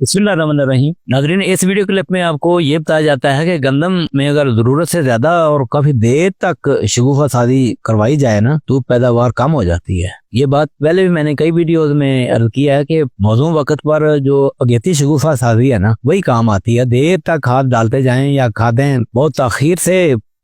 बिस्मिल्लाहिर्रहमानिर्रहीम। नाज़रीन, इस वीडियो क्लिप में आपको ये बताया जाता है कि गंदम में अगर ज़रूरत से ज़्यादा और काफ़ी देर तक शगुफ़ा सादी करवाई जाए ना तो पैदावार कम हो जाती है। ये बात पहले भी मैंने कई वीडियोस में अर्ज किया है कि मौजूद वक्त पर जो अगेती शगुफ़ा सादी है ना वही काम आती है। देर तक खाद डालते जाएं या खादें बहुत ताख़ीर से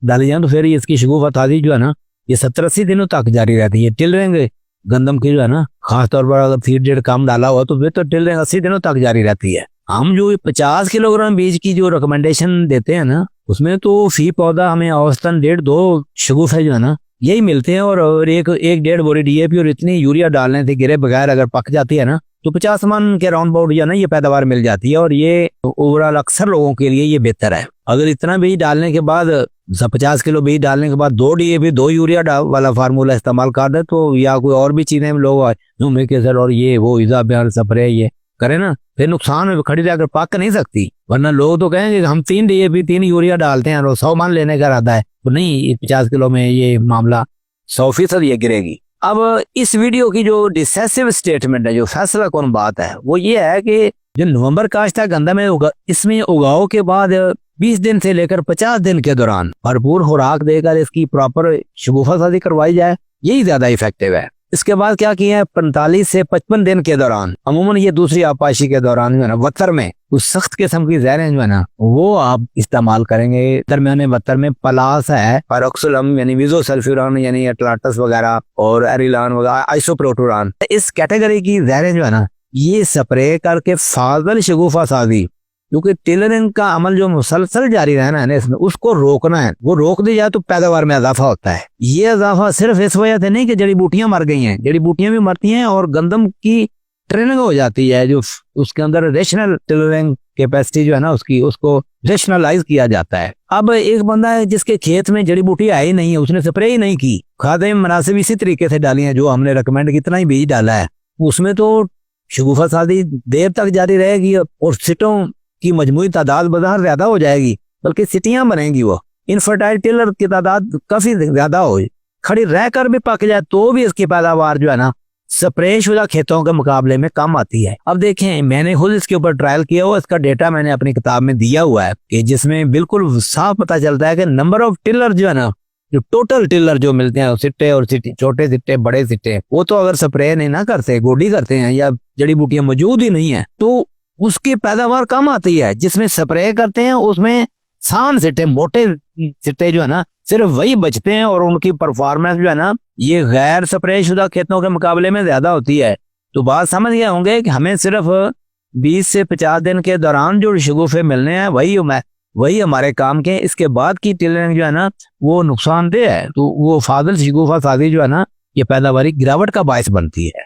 डाली जाए तो फिर इसकी शगुफ़ा सादी जो है ना ये 70-80 दिनों तक जारी रहती है। टिलरिंग गंदम की जो है ना खास तौर पर अगर फीड रेट कम डाला हुआ तो फिर तो टिलरिंग 80 दिनों तक जारी रहती है। हम जो 50 किलोग्राम बीज की जो रिकमेंडेशन देते हैं ना उसमें तो फी पौधा हमें औसतन 1.5-2 शगुफ़े जो है ना यही मिलते हैं और एक 1.5 बोरी डीएपी और इतनी यूरिया डालने से गिरे बगैर अगर पक जाती है ना तो 50 मन के राउंड अबाउट जो है ना ये पैदावार मिल जाती है और ये ओवरऑल अक्सर लोगों के लिए ये बेहतर है। अगर इतना बीज डालने के बाद 50 किलो बीज डालने के बाद 2 डीएपी 2 यूरिया वाला फार्मूला इस्तेमाल कर दे तो या कोई और भी चीजें लोग और ये वो इजा बयान स्प्रे ये करे ना फिर नुकसान में खड़ी रहकर पक नहीं सकती। वरना लोग तो कहेंगे हम 3 डीएपी 3 यूरिया डालते हैं और 100 मन लेने का इरादा है तो नहीं, 50 किलो में ये मामला 100% ये गिरेगी। अब इस वीडियो की जो डिसेसिव स्टेटमेंट है, जो फैसला कौन बात है, वो ये है कि जो नवंबर काश्ता गंदम है इसमें उगाव के बाद 20 दिन से लेकर 50 दिन के दौरान भरपूर खुराक देकर इसकी प्रॉपर शगुफ़ा सादी करवाई जाए, यही ज्यादा इफेक्टिव है। इसके बाद क्या किया है 45 से 55 दिन के दौरान अमूमन ये दूसरी आपाशी के दौरान जो है ना वत्तर में उस सख्त किस्म की जहरें जो है ना वो आप इस्तेमाल करेंगे। दरमियाने वत्तर में पलास है, पैरोक्सिलम यानी मीज़ोसल्फ्यूरान यानी अटलाटस वगैरह और एरिलान वगैरह आइसोप्रोटुरान, इस कैटेगरी की जहरें जो है ना ये स्प्रे करके फाजल शगुफ़ा सादी, क्योंकि टिलरिंग का अमल जो मुसलसल जारी रहना है ना इसमें उसको रोकना है। वो रोक दी जाए तो पैदावार में इजाफा होता है। ये इजाफा सिर्फ इस वजह से नहीं कि जड़ी बूटियां मर गई हैं, जड़ी बूटियां भी मरती हैं और गंदम की ट्रेनिंग हो जाती है, जो उसके अंदर रेशनल टिलरिंग कैपेसिटी जो है ना उसको रेशनलाइज किया जाता है। अब एक बंदा है जिसके खेत में जड़ी बूटी आई नहीं है, उसने स्प्रे ही नहीं की, खादें मुनासिब इसी तरीके से डाली है जो हमने रिकमेंड कितना ही बीज डाला है, उसमें तो शगुफ़ा सादी देर तक जारी रहेगी और सिटों की मजमूई तादाद बाजार ज्यादा हो जाएगी, बल्कि सिटियां बनेंगी। वो इनफर्टाइल टिलर की तादाद काफी ज्यादा हो, खड़ी रहकर भी पक जाए तो भी इसकी पैदावार जो है ना स्प्रे शुदा खेतों के मुकाबले में कम आती है। अब देखें, मैंने खुद इसके ऊपर ट्रायल किया हुआ, इसका डेटा मैंने अपनी किताब में दिया हुआ है कि जिसमें बिल्कुल साफ पता चलता है कि नंबर ऑफ टिलर जो है ना, जो टोटल टिलर जो मिलते हैं सिट्टे और छोटे सिट्टे बड़े सिट्टे, वो तो अगर स्प्रे नहीं ना करते, गोडी करते हैं या जड़ी बूटियां मौजूद ही नहीं है तो उसकी पैदावार कम आती है। जिसमें स्प्रे करते हैं उसमें सान सिट्टे मोटे सिट्टे जो है ना सिर्फ वही बचते हैं और उनकी परफॉर्मेंस जो है ना ये गैर स्प्रे शुदा खेतों के मुकाबले में ज्यादा होती है। तो बात समझ गए होंगे कि हमें सिर्फ 20 से 50 दिन के दौरान जो शगुफ़े मिलने हैं वही हमारे काम के। इसके बाद की टिलरिंग जो है ना वो नुकसानदेह है, तो वो फाजल शगुफ़ा सादी जो है ना ये पैदावारी गिरावट का बायस बनती है।